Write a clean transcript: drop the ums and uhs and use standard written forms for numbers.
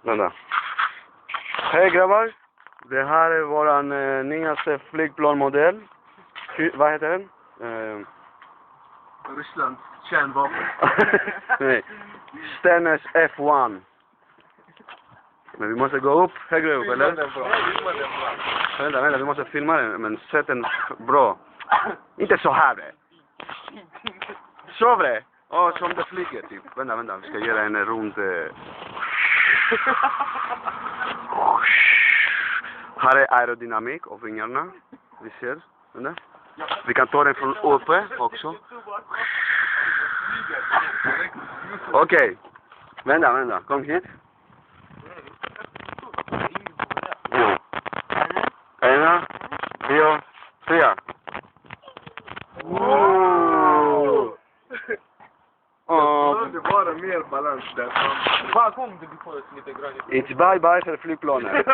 Vänta. Hej grabbar. Det här är våran nyaste flygplanmodell. Vad heter den? Rysslands kärnvapen. Nej. Stennes F1. Men vi måste gå upp, högre upp, eller? Vänta, vi måste filma den, men sätt den bra. Inte så här, bre. Så, bre. Åh, som det flyger, typ. Vänta, vi ska göra en runt... Här är aerodynamik av vingarna. Vi ser, vänta. Vi kan ta den från uppe också. Okej. Vänta, kom hit. En, två, tre. Det var mer balans där. It's bye-bye för flygplanet.